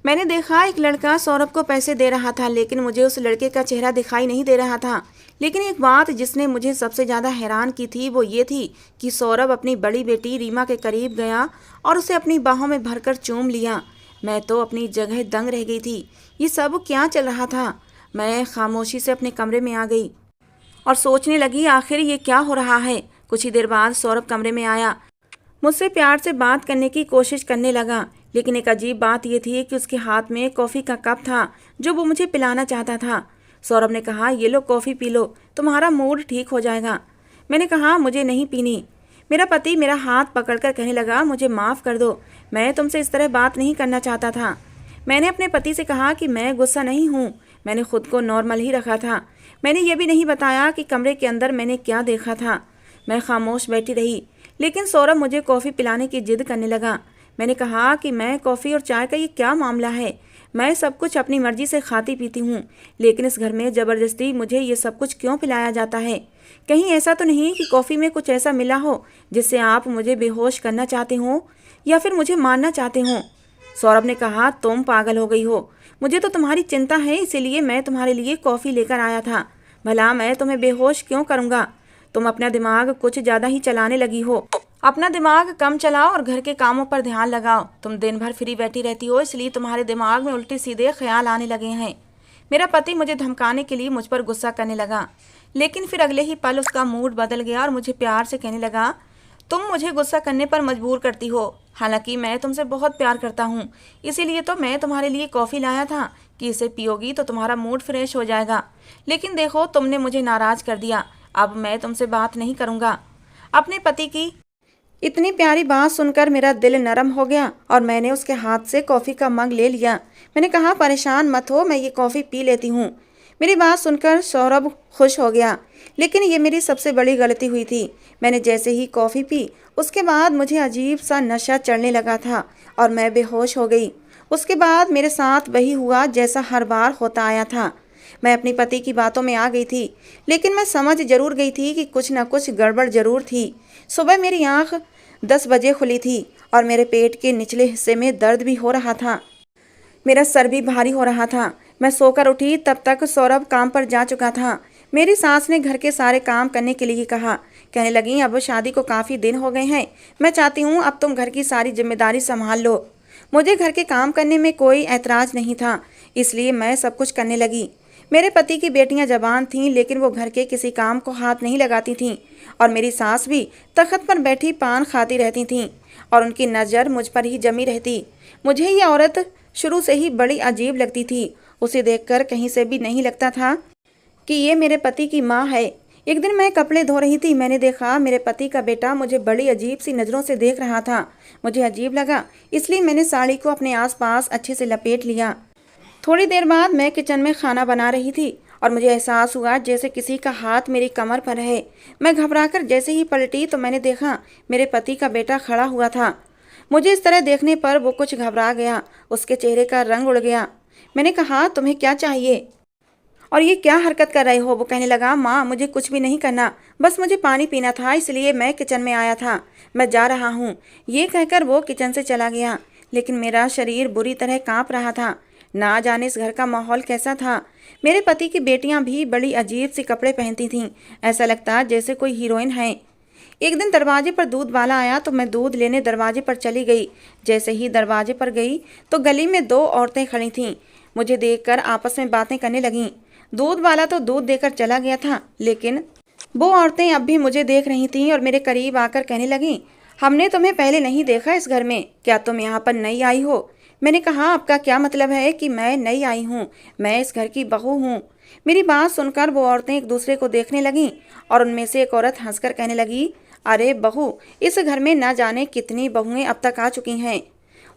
मैंने देखा एक लड़का सौरभ को पैसे दे रहा था, लेकिन मुझे उस लड़के का चेहरा दिखाई नहीं दे रहा था। लेकिन एक बात जिसने मुझे सबसे ज़्यादा हैरान की थी वो ये थी कि सौरभ अपनी बड़ी बेटी रीमा के करीब गया और उसे अपनी बाहों में भरकर चूम लिया। मैं तो अपनी जगह दंग रह गई थी। ये सब क्या चल रहा था? मैं खामोशी से अपने कमरे में आ गई और सोचने लगी, आखिर ये क्या हो रहा है। कुछ ही देर बाद सौरभ कमरे में आया, मुझसे प्यार से बात करने की कोशिश करने लगा। लेकिन एक अजीब बात यह थी कि उसके हाथ में कॉफ़ी का कप था जो वो मुझे पिलाना चाहता था। सौरभ ने कहा, ये लो कॉफ़ी पी लो, तुम्हारा मूड ठीक हो जाएगा। मैंने कहा, मुझे नहीं पीनी। मेरा पति मेरा हाथ पकड़कर कहने लगा, मुझे माफ़ कर दो, मैं तुमसे इस तरह बात नहीं करना चाहता था। मैंने अपने पति से कहा कि मैं गुस्सा नहीं हूँ, मैंने खुद को नॉर्मल ही रखा था। मैंने ये भी नहीं बताया कि कमरे के अंदर मैंने क्या देखा था। मैं खामोश बैठी रही, लेकिन सौरभ मुझे कॉफ़ी पिलाने की जिद करने लगा। मैंने कहा कि मैं कॉफ़ी और चाय का ये क्या मामला है? मैं सब कुछ अपनी मर्जी से खाती पीती हूँ, लेकिन इस घर में ज़बरदस्ती मुझे ये सब कुछ क्यों पिलाया जाता है? कहीं ऐसा तो नहीं कि कॉफ़ी में कुछ ऐसा मिला हो जिससे आप मुझे बेहोश करना चाहते हो या फिर मुझे मारना चाहते हो? सौरभ ने कहा, तुम पागल हो गई हो। मुझे तो तुम्हारी चिंता है, इसीलिए मैं तुम्हारे लिए कॉफ़ी लेकर आया था। भला मैं तुम्हें बेहोश क्यों करूँगा? तुम अपना दिमाग कुछ ज़्यादा ही चलाने लगी हो। अपना दिमाग कम चलाओ और घर के कामों पर ध्यान लगाओ। तुम दिन भर फ्री बैठी रहती हो, इसलिए तुम्हारे दिमाग में उल्टे सीधे ख्याल आने लगे हैं। मेरा पति मुझे धमकाने के लिए मुझ पर गुस्सा करने लगा, लेकिन फिर अगले ही पल उसका मूड बदल गया और मुझे प्यार से कहने लगा, तुम मुझे गुस्सा करने पर मजबूर करती हो। हालांकि मैं तुमसे बहुत प्यार करता हूँ, इसीलिए तो मैं तुम्हारे लिए कॉफ़ी लाया था कि इसे पियोगी तो तुम्हारा मूड फ्रेश हो जाएगा। लेकिन देखो, तुमने मुझे नाराज़ कर दिया। अब मैं तुमसे बात नहीं करूँगा। अपने पति की इतनी प्यारी बात सुनकर मेरा दिल नरम हो गया और मैंने उसके हाथ से कॉफ़ी का मग ले लिया। मैंने कहा, परेशान मत हो, मैं ये कॉफ़ी पी लेती हूँ। मेरी बात सुनकर सौरभ खुश हो गया, लेकिन ये मेरी सबसे बड़ी गलती हुई थी। मैंने जैसे ही कॉफ़ी पी, उसके बाद मुझे अजीब सा नशा चढ़ने लगा था और मैं बेहोश हो गई। उसके बाद मेरे साथ वही हुआ जैसा हर बार होता आया था। मैं अपने पति की बातों में आ गई थी, लेकिन मैं समझ जरूर गई थी कि कुछ न कुछ गड़बड़ जरूर थी। सुबह मेरी आँख 10 बजे खुली थी और मेरे पेट के निचले हिस्से में दर्द भी हो रहा था। मेरा सर भी भारी हो रहा था। मैं सोकर उठी तब तक सौरभ काम पर जा चुका था। मेरी सास ने घर के सारे काम करने के लिए कहा। कहने लगी, अब शादी को काफ़ी दिन हो गए हैं, मैं चाहती हूँ अब तुम घर की सारी जिम्मेदारी संभाल लो। मुझे घर के काम करने में कोई ऐतराज़ नहीं था, इसलिए मैं सब कुछ करने लगी। मेरे पति की बेटियां जवान थीं, लेकिन वो घर के किसी काम को हाथ नहीं लगाती थीं और मेरी सास भी तख्त पर बैठी पान खाती रहती थीं और उनकी नज़र मुझ पर ही जमी रहती। मुझे ये औरत शुरू से ही बड़ी अजीब लगती थी। उसे देखकर कहीं से भी नहीं लगता था कि ये मेरे पति की माँ है। एक दिन मैं कपड़े धो रही थी, मैंने देखा मेरे पति का बेटा मुझे बड़ी अजीब सी नज़रों से देख रहा था। मुझे अजीब लगा, इसलिए मैंने साड़ी को अपने आसपास अच्छे से लपेट लिया। थोड़ी देर बाद मैं किचन में खाना बना रही थी और मुझे एहसास हुआ जैसे किसी का हाथ मेरी कमर पर है। मैं घबराकर जैसे ही पलटी तो मैंने देखा मेरे पति का बेटा खड़ा हुआ था। मुझे इस तरह देखने पर वो कुछ घबरा गया, उसके चेहरे का रंग उड़ गया। मैंने कहा, तुम्हें क्या चाहिए और ये क्या हरकत कर रहे हो? वो कहने लगा, माँ मुझे कुछ भी नहीं करना, बस मुझे पानी पीना था, इसलिए मैं किचन में आया था, मैं जा रहा हूँ। ये कहकर वो किचन से चला गया, लेकिन मेरा शरीर बुरी तरह काँप रहा था। ना जाने इस घर का माहौल कैसा था। मेरे पति की बेटियां भी बड़ी अजीब सी कपड़े पहनती थीं, ऐसा लगता जैसे कोई हीरोइन है। एक दिन दरवाजे पर दूध वाला आया तो मैं दूध लेने दरवाजे पर चली गई। जैसे ही दरवाजे पर गई तो गली में 2 औरतें खड़ी थीं। मुझे देखकर आपस में बातें करने लगीं। दूध वाला तो दूध देकर चला गया था, लेकिन वो औरतें अब भी मुझे देख रही थीं और मेरे करीब आकर कहने लगीं, हमने तुम्हें पहले नहीं देखा इस घर में, क्या तुम यहाँ पर नई आई हो? मैंने कहा, आपका क्या मतलब है कि मैं नई आई हूँ? मैं इस घर की बहू हूँ। मेरी बात सुनकर वो औरतें एक दूसरे को देखने लगीं और उनमें से एक औरत हंसकर कहने लगी, अरे बहू, इस घर में ना जाने कितनी बहुएं अब तक आ चुकी हैं।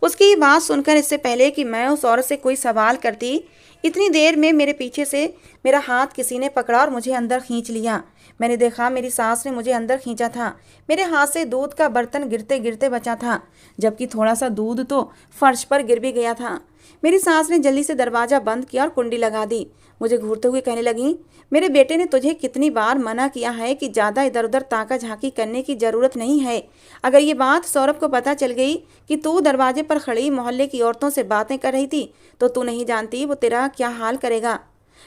उसकी ये बात सुनकर इससे पहले कि मैं उस औरत से कोई सवाल करती, इतनी देर में मेरे पीछे से मेरा हाथ किसी ने पकड़ा और मुझे अंदर खींच लिया। मैंने देखा मेरी सास ने मुझे अंदर खींचा था। मेरे हाथ से दूध का बर्तन गिरते गिरते बचा था, जबकि थोड़ा सा दूध तो फर्श पर गिर भी गया था। मेरी सास ने जल्दी से दरवाज़ा बंद किया और कुंडी लगा दी। मुझे घूरते हुए कहने लगी, मेरे बेटे ने तुझे कितनी बार मना किया है कि ज़्यादा इधर उधर ताका झांकी करने की ज़रूरत नहीं है। अगर ये बात सौरभ को पता चल गई कि तू दरवाजे पर खड़ी मोहल्ले की औरतों से बातें कर रही थी, तो तू नहीं जानती वो तेरा क्या हाल करेगा।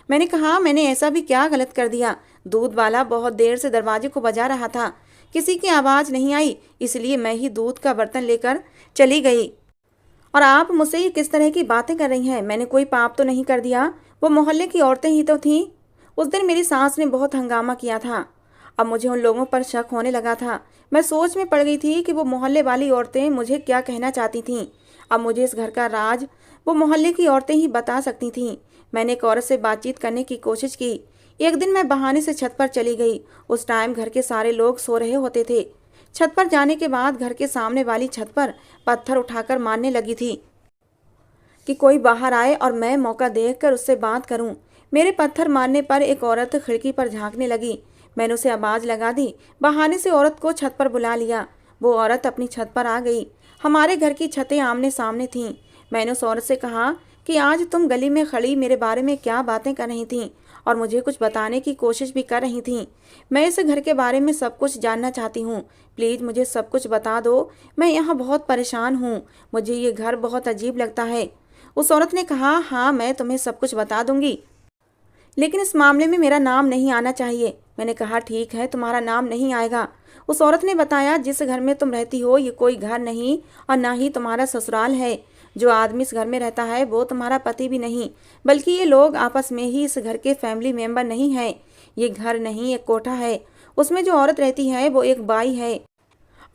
मैंने कहा, मैंने ऐसा भी क्या गलत कर दिया? दूध वाला बहुत देर से दरवाजे को बजा रहा था, किसी की आवाज़ नहीं आई, इसलिए मैं ही दूध का बर्तन लेकर चली गई। और आप मुझसे ये किस तरह की बातें कर रही हैं? मैंने कोई पाप तो नहीं कर दिया, वो मोहल्ले की औरतें ही तो थीं। उस दिन मेरी सास ने बहुत हंगामा किया था। अब मुझे उन लोगों पर शक होने लगा था। मैं सोच में पड़ गई थी कि वो मोहल्ले वाली औरतें मुझे क्या कहना चाहती थीं। अब मुझे इस घर का राज वो मोहल्ले की औरतें ही बता सकती थीं। मैंने एक औरत से बातचीत करने की कोशिश की। एक दिन मैं बहाने से छत पर चली गई। उस टाइम घर के सारे लोग सो रहे होते थे। छत पर जाने के बाद घर के सामने वाली छत पर पत्थर उठाकर मारने लगी थी कि कोई बाहर आए और मैं मौका देखकर उससे बात करूं। मेरे पत्थर मारने पर एक औरत खिड़की पर झांकने लगी। मैंने उसे आवाज़ लगा दी। बहाने से औरत को छत पर बुला लिया। वो औरत अपनी छत पर आ गई। हमारे घर की छतें आमने सामने थीं। मैंने उस औरत से कहा कि आज तुम गली में खड़ी मेरे बारे में क्या बातें कर रही थीं और मुझे कुछ बताने की कोशिश भी कर रही थीं। मैं इस घर के बारे में सब कुछ जानना चाहती हूँ। प्लीज़ मुझे सब कुछ बता दो। मैं यहाँ बहुत परेशान हूँ। मुझे ये घर बहुत अजीब लगता है। उस औरत ने कहा, हाँ, मैं तुम्हें सब कुछ बता दूंगी, लेकिन इस मामले में मेरा नाम नहीं आना चाहिए। मैंने कहा, ठीक है, तुम्हारा नाम नहीं आएगा। उस औरत ने बताया, जिस घर में तुम रहती हो ये कोई घर नहीं और ना ही तुम्हारा ससुराल है। जो आदमी इस घर में रहता है वो तुम्हारा पति भी नहीं, बल्कि ये लोग आपस में ही इस घर के फैमिली मेंबर नहीं है। ये घर नहीं, एक कोठा है। उसमें जो औरत रहती है वो एक बाई है,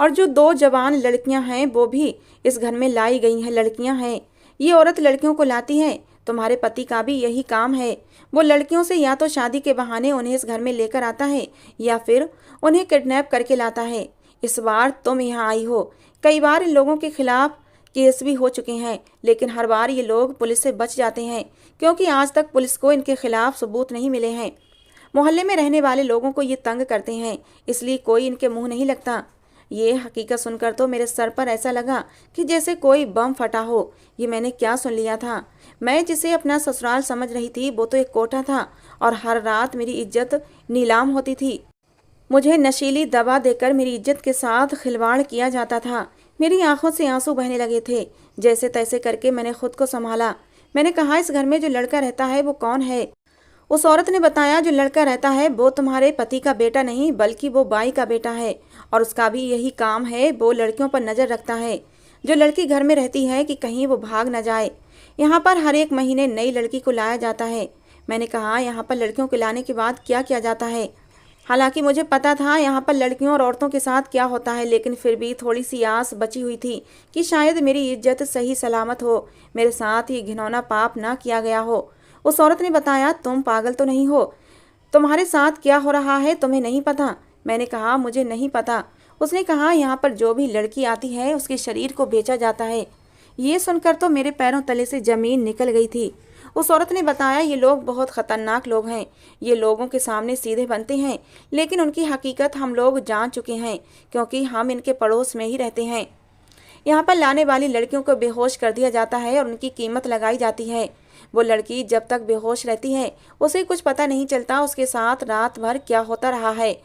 और जो 2 जवान लड़कियां हैं वो भी इस घर में लाई गई हैं, लड़कियां हैं। ये औरत लड़कियों को लाती है। तुम्हारे पति का भी यही काम है। वो लड़कियों से या तो शादी के बहाने उन्हें इस घर में लेकर आता है या फिर उन्हें किडनैप करके लाता है। इस बार तुम यहाँ आई हो। कई बार इन लोगों के खिलाफ केस भी हो चुके हैं, लेकिन हर बार ये लोग पुलिस से बच जाते हैं, क्योंकि आज तक पुलिस को इनके खिलाफ सबूत नहीं मिले हैं। मोहल्ले में रहने वाले लोगों को ये तंग करते हैं, इसलिए कोई इनके मुंह नहीं लगता। ये हकीकत सुनकर तो मेरे सर पर ऐसा लगा कि जैसे कोई बम फटा हो। ये मैंने क्या सुन लिया था? मैं जिसे अपना ससुराल समझ रही थी वो तो एक कोठा था, और हर रात मेरी इज्जत नीलाम होती थी। मुझे नशीली दवा देकर मेरी इज्जत के साथ खिलवाड़ किया जाता था। मेरी आंखों से आंसू बहने लगे थे। जैसे तैसे करके मैंने खुद को संभाला। मैंने कहा, इस घर में जो लड़का रहता है वो कौन है? उस औरत ने बताया, जो लड़का रहता है वो तुम्हारे पति का बेटा नहीं, बल्कि वो बाई का बेटा है, और उसका भी यही काम है। वो लड़कियों पर नज़र रखता है। जो लड़की घर में रहती है कि कहीं वो भाग न जाए। यहाँ पर हर एक महीने नई लड़की को लाया जाता है। मैंने कहा, यहाँ पर लड़कियों को लाने के बाद क्या किया जाता है? हालांकि मुझे पता था यहाँ पर लड़कियों और औरतों के साथ क्या होता है, लेकिन फिर भी थोड़ी सी आस बची हुई थी कि शायद मेरी इज्जत सही सलामत हो, मेरे साथ ये घिनौना पाप ना किया गया हो। उस औरत ने बताया, तुम पागल तो नहीं हो? तुम्हारे साथ क्या हो रहा है तुम्हें नहीं पता? मैंने कहा, मुझे नहीं पता। उसने कहा, यहाँ पर जो भी लड़की आती है उसके शरीर को बेचा जाता है। ये सुनकर तो मेरे पैरों तले से जमीन निकल गई थी। उस औरत ने बताया, ये लोग बहुत खतरनाक लोग हैं। ये लोगों के सामने सीधे बनते हैं, लेकिन उनकी हकीकत हम लोग जान चुके हैं, क्योंकि हम इनके पड़ोस में ही रहते हैं। यहाँ पर लाने वाली लड़कियों को बेहोश कर दिया जाता है और उनकी कीमत लगाई जाती है। वो लड़की जब तक बेहोश रहती है उसे कुछ पता नहीं चलता उसके साथ रात भर क्या होता रहा है।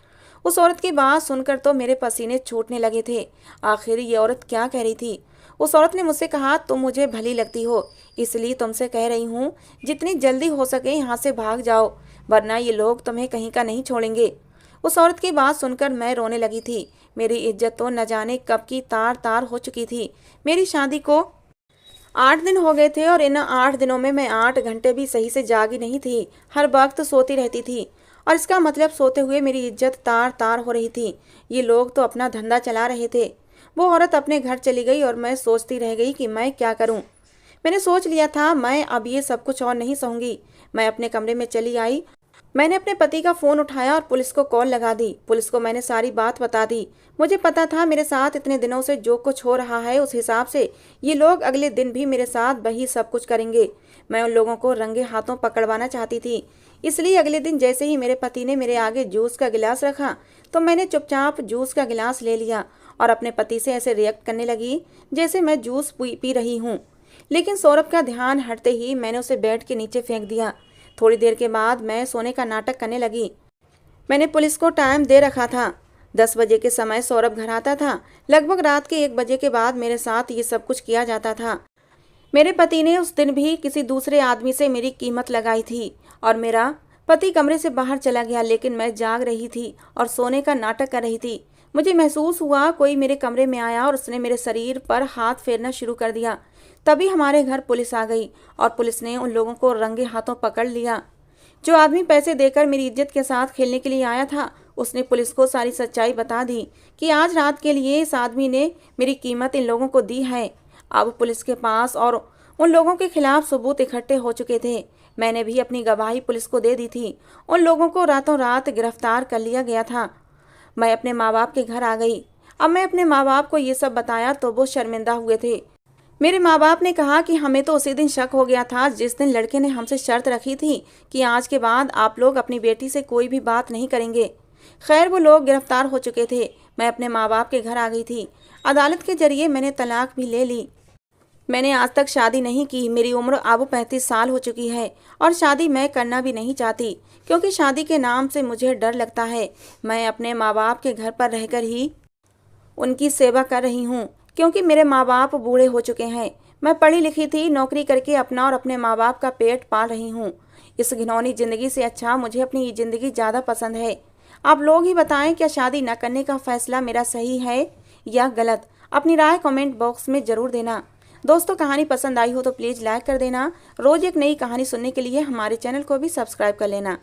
उस औरत की बात सुनकर तो मेरे पसीने छूटने लगे थे। आखिर ये औरत क्या कह रही थी? उस औरत ने मुझसे कहा, तुम मुझे भली लगती हो, इसलिए तुमसे कह रही हूँ, जितनी जल्दी हो सके यहाँ से भाग जाओ, वरना ये लोग तुम्हें कहीं का नहीं छोड़ेंगे। उस औरत की बात सुनकर मैं रोने लगी थी। मेरी इज्जत तो न जाने कब की तार तार हो चुकी थी। मेरी शादी को 8 दिन हो गए थे और इन 8 दिनों में मैं 8 घंटे भी सही से जागी नहीं थी। हर वक्त सोती रहती थी, और इसका मतलब सोते हुए मेरी इज्जत तार तार हो रही थी। ये लोग तो अपना धंधा चला रहे थे। वो औरत अपने घर चली गई और मैं सोचती रह गई कि मैं क्या करूं। मैंने सोच लिया था मैं अब ये सब कुछ और नहीं सहूंगी। मैं अपने कमरे में चली आई। मैंने अपने पति का फ़ोन उठाया और पुलिस को कॉल लगा दी। पुलिस को मैंने सारी बात बता दी। मुझे पता था मेरे साथ इतने दिनों से जो कुछ हो रहा है उस हिसाब से ये लोग अगले दिन भी मेरे साथ वही सब कुछ करेंगे। मैं उन लोगों को रंगे हाथों पकड़वाना चाहती थी। इसलिए अगले दिन जैसे ही मेरे पति ने मेरे आगे जूस का गिलास रखा तो मैंने चुपचाप जूस का गिलास ले लिया और अपने पति से ऐसे रिएक्ट करने लगी जैसे मैं जूस पी रही हूँ। लेकिन सौरभ का ध्यान हटते ही मैंने उसे बेड के नीचे फेंक दिया। थोड़ी देर के बाद मैं सोने का नाटक करने लगी। मैंने पुलिस को टाइम दे रखा था। 10 बजे के समय सौरभ घर आता था। लगभग रात के 1 बजे के बाद मेरे साथ ये सब कुछ किया जाता था। मेरे पति ने उस दिन भी किसी दूसरे आदमी से मेरी कीमत लगाई थी और मेरा पति कमरे से बाहर चला गया, लेकिन मैं जाग रही थी और सोने का नाटक कर रही थी। मुझे महसूस हुआ कोई मेरे कमरे में आया और उसने मेरे शरीर पर हाथ फेरना शुरू कर दिया। तभी हमारे घर पुलिस आ गई और पुलिस ने उन लोगों को रंगे हाथों पकड़ लिया। जो आदमी पैसे देकर मेरी इज्जत के साथ खेलने के लिए आया था उसने पुलिस को सारी सच्चाई बता दी कि आज रात के लिए इस आदमी ने मेरी कीमत इन लोगों को दी है। अब पुलिस के पास और उन लोगों के खिलाफ सबूत इकट्ठे हो चुके थे। मैंने भी अपनी गवाही पुलिस को दे दी थी। उन लोगों को रातों रात गिरफ्तार कर लिया गया था। मैं अपने माँ बाप के घर आ गई। अब मैं अपने माँ बाप को ये सब बताया तो वो शर्मिंदा हुए थे। मेरे माँ बाप ने कहा कि हमें तो उसी दिन शक हो गया था जिस दिन लड़के ने हमसे शर्त रखी थी कि आज के बाद आप लोग अपनी बेटी से कोई भी बात नहीं करेंगे। खैर वो लोग गिरफ्तार हो चुके थे। मैं अपने माँ बाप के घर आ गई थी। अदालत के जरिए मैंने तलाक भी ले ली। मैंने आज तक शादी नहीं की। मेरी उम्र अब 35 साल हो चुकी है और शादी मैं करना भी नहीं चाहती, क्योंकि शादी के नाम से मुझे डर लगता है। मैं अपने माँ बाप के घर पर रहकर ही उनकी सेवा कर रही हूँ, क्योंकि मेरे माँ बाप बूढ़े हो चुके हैं। मैं पढ़ी लिखी थी, नौकरी करके अपना और अपने माँ बाप का पेट पाल रही हूँ। इस घिनौनी ज़िंदगी से अच्छा मुझे अपनी ये ज़िंदगी ज़्यादा पसंद है। आप लोग ही बताएं, क्या शादी न करने का फैसला मेरा सही है या गलत? अपनी राय कमेंट बॉक्स में ज़रूर देना। दोस्तों, कहानी पसंद आई हो तो प्लीज़ लाइक कर देना। रोज़ एक नई कहानी सुनने के लिए हमारे चैनल को भी सब्सक्राइब कर लेना।